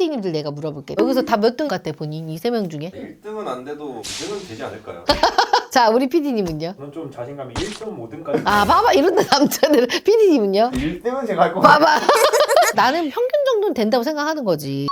PD님들 내가 물어볼게. 여기서 다 몇 등 같아 본인 이 세 명 중에? 1등은 안 돼도 2등은 되지 않을까요? 자 우리 PD님은요? 저는 좀 자신감이 1.5등까지. 아 봐봐 이런데 남자들은. PD님은요? 1등은 제가 할 것 같아요. 봐봐. 나는 평균 정도는 된다고 생각하는 거지.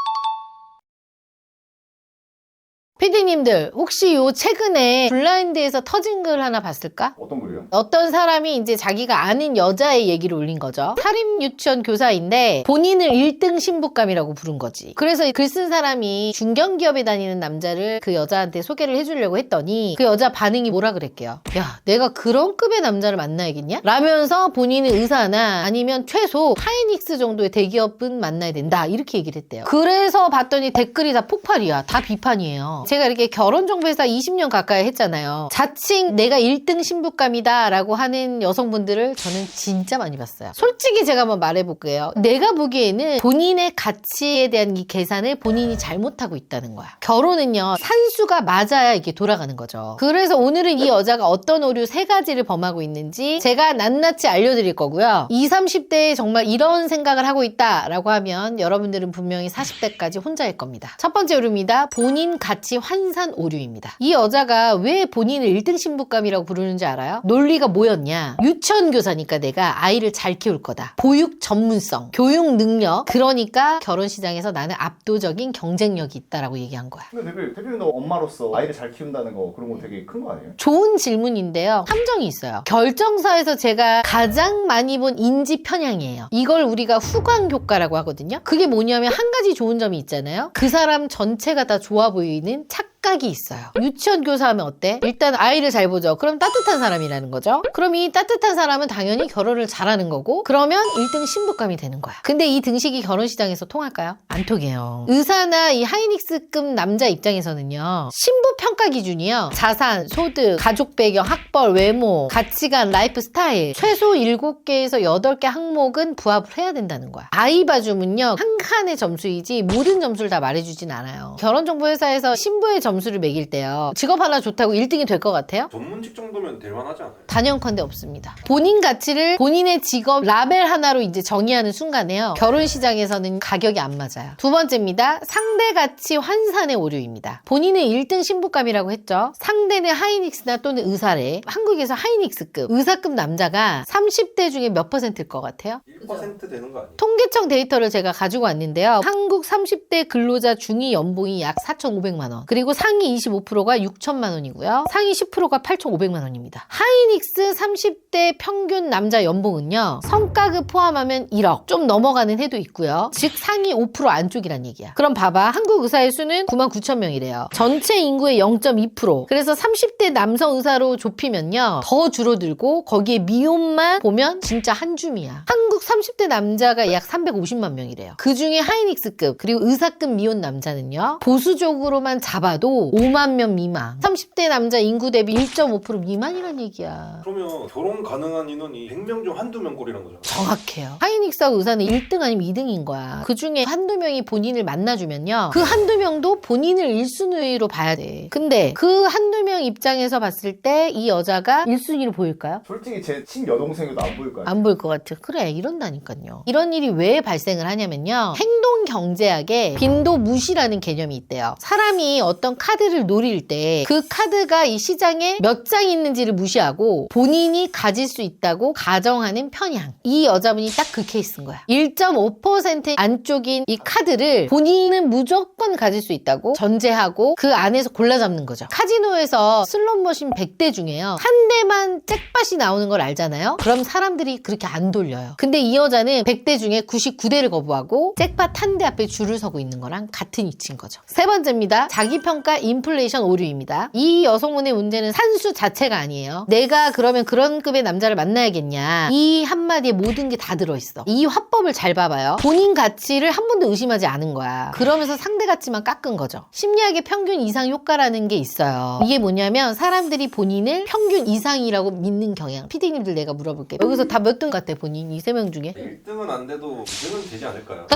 PD님들 혹시 요 최근에 블라인드에서 터진 글 하나 봤을까? 어떤 글이요? 어떤 사람이 이제 자기가 아는 여자의 얘기를 올린 거죠. 사립 유치원 교사인데 본인을 1등 신부감이라고 부른 거지. 그래서 글 쓴 사람이 중견기업에 다니는 남자를 그 여자한테 소개를 해주려고 했더니 그 여자 반응이 뭐라 그랬게요. 야 내가 그런 급의 남자를 만나야겠냐? 라면서 본인은 의사나 아니면 최소 하이닉스 정도의 대기업은 만나야 된다 이렇게 얘기를 했대요. 그래서 봤더니 댓글이 다 폭발이야. 다 비판이에요. 제가 이렇게 결혼정보회사 20년 가까이 했잖아요. 자칭 내가 1등 신부감이다 라고 하는 여성분들을 저는 진짜 많이 봤어요. 솔직히 제가 한번 말해볼게요. 내가 보기에는 본인의 가치에 대한 이 계산을 본인이 잘못하고 있다는 거야. 결혼은요 산수가 맞아야 이게 돌아가는 거죠. 그래서 오늘은 이 여자가 어떤 오류 3가지를 범하고 있는지 제가 낱낱이 알려드릴 거고요. 20, 30대에 정말 이런 생각을 하고 있다라고 하면 여러분들은 분명히 40대까지 혼자일 겁니다. 첫 번째 오류입니다. 본인 가치 환산 오류입니다. 이 여자가 왜 본인을 1등 신부감이라고 부르는지 알아요? 논리가 뭐였냐? 유치원 교사니까 내가 아이를 잘 키울 거다. 보육 전문성, 교육 능력, 그러니까 결혼 시장에서 나는 압도적인 경쟁력이 있다라고 얘기한 거야. 근데 대표님도 엄마로서 아이를 잘 키운다는 거 그런 거 되게 큰 거 아니에요? 좋은 질문인데요. 함정이 있어요. 결정사에서 제가 가장 많이 본 인지 편향이에요. 이걸 우리가 후광 효과라고 하거든요. 그게 뭐냐면 한 가지 좋은 점이 있잖아요. 그 사람 전체가 다 좋아 보이는 착각이 있어요. 유치원 교사하면 어때? 일단 아이를 잘 보죠. 그럼 따뜻한 사람이라는 거죠. 그럼 이 따뜻한 사람은 당연히 결혼을 잘하는 거고 그러면 1등 신부감이 되는 거야. 근데 이 등식이 결혼 시장에서 통할까요? 안 통해요. 의사나 이 하이닉스급 남자 입장에서는요. 신부 평가 기준이요. 자산, 소득, 가족 배경, 학벌, 외모, 가치관, 라이프 스타일 최소 7개에서 8개 항목은 부합을 해야 된다는 거야. 아이 봐줌은요. 한 칸의 점수이지 모든 점수를 다 말해주진 않아요. 결혼정보회사에서 신부의 점수를 매길 때요. 직업 하나 좋다고 1등이 될 것 같아요? 전문직 정도면 될 만하지 않아요? 단연컨대 없습니다. 본인 가치를 본인의 직업 라벨 하나로 이제 정의하는 순간에요. 결혼 시장에서는 가격이 안 맞아요. 두 번째입니다. 상대 가치 환산의 오류입니다. 본인은 1등 신부감이라고 했죠. 상대는 하이닉스나 또는 의사래. 한국에서 하이닉스급, 의사급 남자가 30대 중에 몇 %일 것 같아요? 1% 되는 거 아니에요? 통계청 데이터를 제가 가지고 왔는데요. 한국 30대 근로자 중위 연봉이 약 4,500만 원. 그리고 상위 25%가 6천만 원이고요. 상위 10%가 8,500만 원입니다. 하이닉스 30대 평균 남자 연봉은요. 성과급 포함하면 1억 좀 넘어가는 해도 있고요. 즉 상위 5% 안쪽이란 얘기야. 그럼 봐봐. 한국 의사의 수는 9만 9천 명이래요. 전체 인구의 0.2%. 그래서 30대 남성 의사로 좁히면요. 더 줄어들고 거기에 미혼만 보면 진짜 한 줌이야. 한국 30대 남자가 약 350만 명이래요. 그중에 하이닉스급 그리고 의사급 미혼 남자는요. 보수적으로만 잡아도 5만 명 미만. 30대 남자 인구 대비 1.5% 미만이란 얘기야. 그러면 결혼 가능한 인원이 100명 중 한두 명 꼴이란 거죠? 정확해요. 하이닉스하고 의사는 1등 아니면 2등인 거야. 그중에 한두 명이 본인을 만나주면요. 그 한두 명도 본인을 1순위로 봐야 돼. 근데 그 한두 명 입장에서 봤을 때 이 여자가 1순위로 보일까요? 솔직히 제 친여동생도 안 보일 거예요. 안 보일 것 같아. 그래 이런다니까요. 이런 일이 왜 발생을 하냐면요. 행동 경제학에 빈도 무시라는 개념이 있대요. 사람이 어떤 카드를 노릴 때 그 카드가 이 시장에 몇 장 있는지를 무시하고 본인이 가질 수 있다고 가정하는 편향. 이 여자분이 딱 그 케이스인 거야. 1.5% 안쪽인 이 카드를 본인은 무조건 가질 수 있다고 전제하고 그 안에서 골라 잡는 거죠. 카지노에서 슬롯머신 100대 중에요. 한 대만 잭팟이 나오는 걸 알잖아요. 그럼 사람들이 그렇게 안 돌려요. 근데 이 여자는 100대 중에 99대를 거부하고 잭팟 한 대 앞에 줄을 서고 있는 거랑 같은 위치인 거죠. 세 번째입니다. 자기평가 인플레이션 오류입니다. 이 여성분의 문제는 산수 자체가 아니에요. 내가 그러면 그런 급의 남자를 만나야겠냐. 이 한마디에 모든 게 다 들어있어. 이 화법을 잘 봐봐요. 본인 가치를 한 번도 의심하지 않은 거야. 그러면서 상대 가치만 깎은 거죠. 심리학의 평균 이상 효과라는 게 있어요. 이게 뭐냐면 사람들이 본인을 평균 이상이라고 믿는 경향. PD님들 내가 물어볼게. 여기서 다 몇 등 같아 본인 이 세 명 중에? 1등은 안 돼도 2등은 되지 않을까요?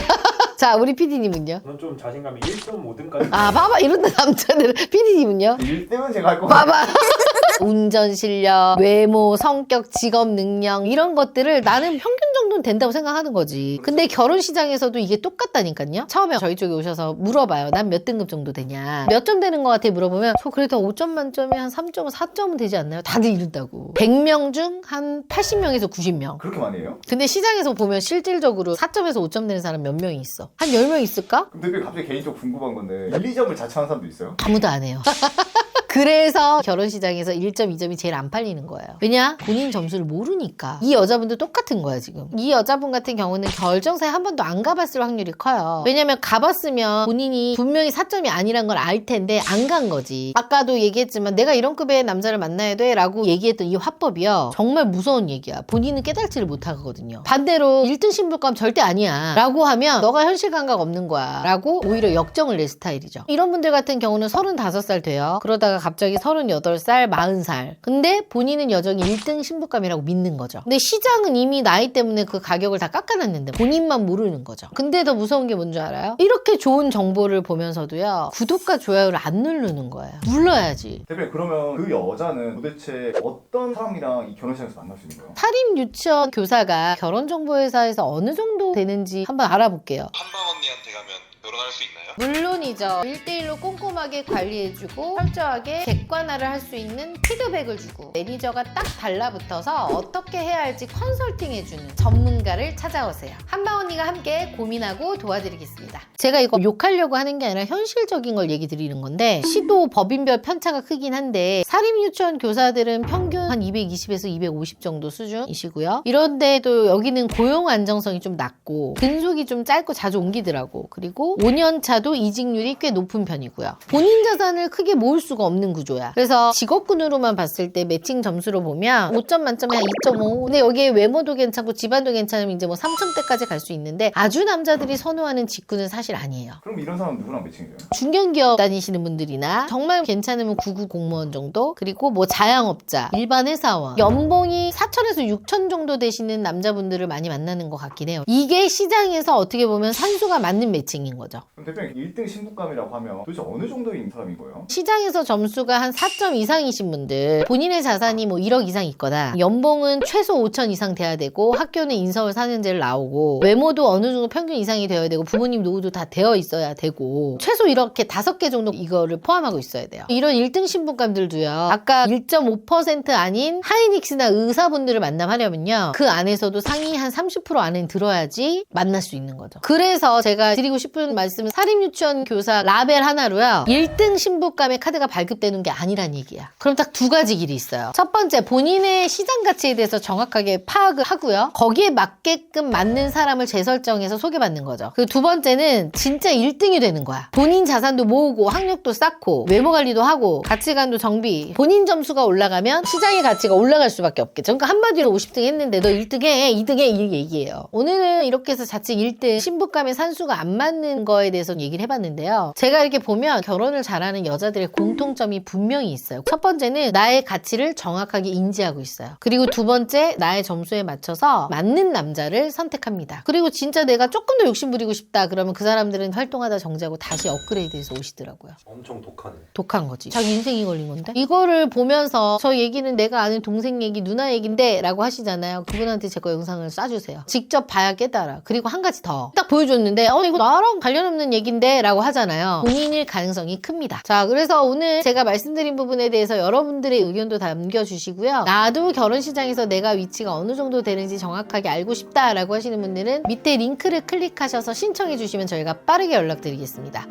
자 우리 PD님은요? 저는 좀 자신감이 1.5등까지. 아 봐봐 이런데 남자들은. PD님은요? 1등은 제가 할 것 같아요. 봐봐 운전 실력, 외모, 성격, 직업 능력 이런 것들을 나는 평균 정도는 된다고 생각하는 거지. 근데 결혼 시장에서도 이게 똑같다니까요. 처음에 저희 쪽에 오셔서 물어봐요. 난 몇 등급 정도 되냐. 몇 점 되는 것 같아 물어보면 저 그래도 5점 만점에 한 3점, 4점은 되지 않나요? 다들 이른다고. 100명 중 한 80명에서 90명. 그렇게 많이 해요? 근데 시장에서 보면 실질적으로 4점에서 5점 되는 사람 몇 명이 있어? 한 10명 있을까? 근데 왜 갑자기 개인적으로 궁금한 건데 1, 2점을 자처하는 사람도 있어요? 아무도 안 해요. 그래서 결혼 시장에서 1점, 2점이 제일 안 팔리는 거예요. 왜냐? 본인 점수를 모르니까. 이 여자분도 똑같은 거야, 지금. 이 여자분 같은 경우는 결정사에 한 번도 안 가봤을 확률이 커요. 왜냐면 가봤으면 본인이 분명히 4점이 아니란 걸 알 텐데 안 간 거지. 아까도 얘기했지만 내가 이런 급의 남자를 만나야 돼 라고 얘기했던 이 화법이요. 정말 무서운 얘기야. 본인은 깨달지를 못하거든요. 반대로 1등 신부감 절대 아니야 라고 하면 너가 현실 감각 없는 거야 라고 오히려 역정을 낼 스타일이죠. 이런 분들 같은 경우는 35살 돼요. 그러다가 갑자기 38살, 40살. 근데 본인은 여전히 1등 신부감이라고 믿는 거죠. 근데 시장은 이미 나이 때문에 그 가격을 다 깎아놨는데 본인만 모르는 거죠. 근데 더 무서운 게 뭔지 알아요? 이렇게 좋은 정보를 보면서도요. 구독과 좋아요를 안 누르는 거예요. 눌러야지. 대표님 그러면 그 여자는 도대체 어떤 사람이랑 이 결혼식장에서 만날 수 있는 거예요? 사립 유치원 교사가 결혼정보회사에서 어느 정도 되는지 한번 알아볼게요. 한방 언니한테 가면 결혼할 수 있나요? 물론이죠. 1대1로 꼼꼼하게 관리해주고 철저하게 객관화를 할 수 있는 피드백을 주고 매니저가 딱 달라붙어서 어떻게 해야 할지 컨설팅해주는 전문가를 찾아오세요. 한방 언니가 함께 고민하고 도와드리겠습니다. 제가 이거 욕하려고 하는 게 아니라 현실적인 걸 얘기 드리는 건데 시도 법인별 편차가 크긴 한데 사립유치원 교사들은 평균 한 220에서 250 정도 수준이시고요. 이런데도 여기는 고용 안정성이 좀 낮고 근속이 좀 짧고 자주 옮기더라고. 그리고 5년 차도 이직률이 꽤 높은 편이고요. 본인 자산을 크게 모을 수가 없는 구조야. 그래서 직업군으로만 봤을 때 매칭 점수로 보면 5점 만점에 한 2.5. 근데 여기에 외모도 괜찮고 집안도 괜찮으면 이제 뭐 3점대까지 갈 수 있는데 아주 남자들이 선호하는 직군은 사실 아니에요. 그럼 이런 사람 누구랑 매칭이 돼요? 중견기업 다니시는 분들이나 정말 괜찮으면 9구 공무원 정도, 그리고 뭐 자영업자, 일반 회사원, 연봉이 4천에서 6천 정도 되시는 남자분들을 많이 만나는 것 같긴 해요. 이게 시장에서 어떻게 보면 산수가 맞는 매칭인 거죠. 그럼 대표님 1등 신부감이라고 하면 도대체 어느 정도인 사람인 거예요? 시장에서 점수가 한 4점 이상이신 분들, 본인의 자산이 뭐 1억 이상 있거나 연봉은 최소 5천 이상 돼야 되고 학교는 인서울 4년제를 나오고 외모도 어느 정도 평균 이상이 되어야 되고 부모님 노후도 다 되어 있어야 되고 최소 이렇게 5개 정도 이거를 포함하고 있어야 돼요. 이런 1등 신분감들도요. 아까 1.5% 아닌 하이닉스나 의사분들을 만남하려면요. 그 안에서도 상위 한 30% 안에 들어야지 만날 수 있는 거죠. 그래서 제가 드리고 싶은 말씀은 사립유치원 교사 라벨 하나로요. 1등 신부감의 카드가 발급되는 게 아니란 얘기야. 그럼 딱 두 가지 길이 있어요. 첫 번째, 본인의 시장 가치에 대해서 정확하게 파악을 하고요. 거기에 맞게끔 맞는 사람을 재설정해서 소개받는 거죠. 그 두 번째는 진짜 1등이 되는 거야. 본인 자산도 모으고 학력도 쌓고 외모 관리도 하고 가치관도 정비. 본인 점수가 올라가면 시장의 가치가 올라갈 수밖에 없겠죠. 그러니까 한마디로 50등 했는데 너 1등 해, 2등 해 이 얘기예요. 오늘은 이렇게 해서 자칫 1등 신부감의 산수가 안 맞는 거에 대해서 얘기를 해봤는데요. 제가 이렇게 보면 결혼을 잘하는 여자들의 공통점이 분명히 있어요. 첫 번째는 나의 가치를 정확하게 인지하고 있어요. 그리고 두 번째, 나의 점수에 맞춰서 맞는 남자를 선택합니다. 그리고 진짜 내가 조금 더 욕심 부리고 싶다 그러면 그 사람들은 활동하다 정지하고 다시 업그레이드해서 오시더라고요. 엄청 독하네. 독한 거지. 자기 인생이 걸린 건데. 이거를 보면서 저 얘기는 내가 아는 동생 얘기, 누나 얘긴데 라고 하시잖아요. 그분한테 제 거 영상을 쏴주세요. 직접 봐야 깨달아. 그리고 한 가지 더. 딱 보여줬는데 이거 나랑 관련 없는 얘긴데 라고 하잖아요. 본인일 가능성이 큽니다. 자, 그래서 오늘 제가 말씀드린 부분에 대해서 여러분들의 의견도 남겨주시고요. 나도 결혼 시장에서 내가 위치가 어느 정도 되는지 정확하게 알고 싶다라고 하시는 분들은 밑에 링크를 클릭하셔서 신청해 주시면 저희가 빠르게 연락드리겠습니다.